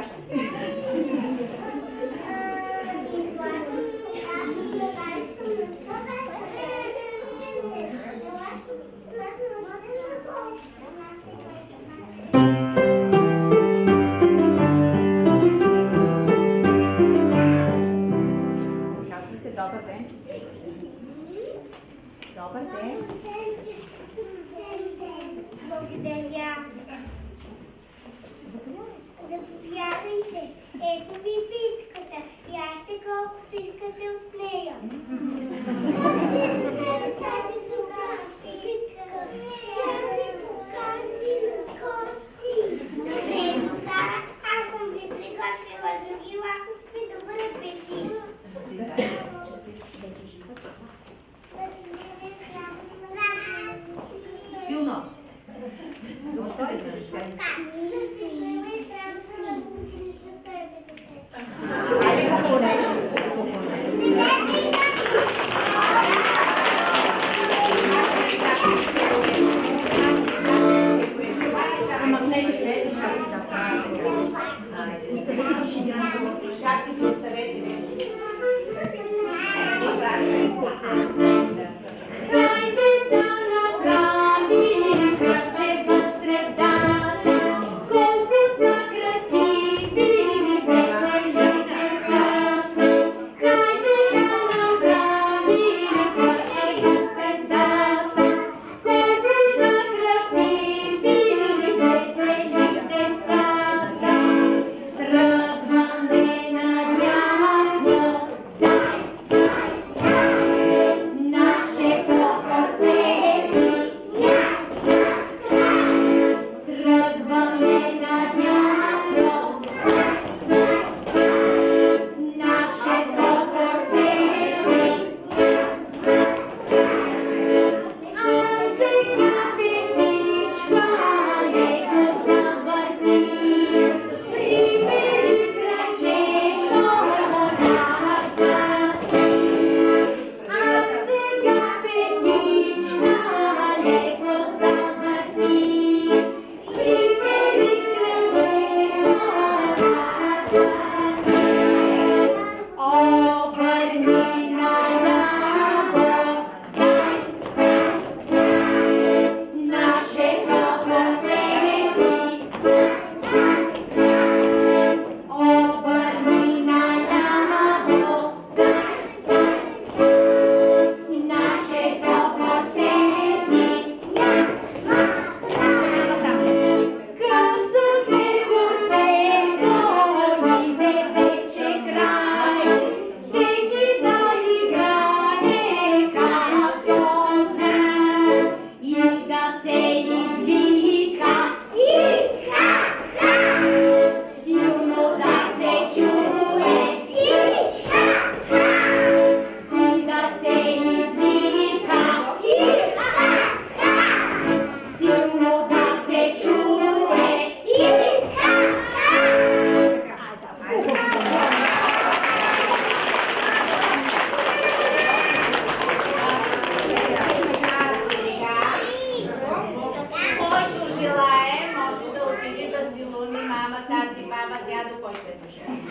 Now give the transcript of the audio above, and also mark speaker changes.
Speaker 1: чашите. Казвате добър ден, че сте рождени. Добър ден.
Speaker 2: Благодаря. Заповядайте. Ето ви питката. Яжте колкото искате от нея. Тази добра питка. Тя ни покани на гости. Добре, тогава аз съм ви приготвила други лакомства. Добър апетит.
Speaker 1: Силно. Достойно. Айде, поклонете се. Махнете се, оставете шапките, оставете вече. Желае, може да отиде да целуни мама, тати, баба, дядо, който е дошъл.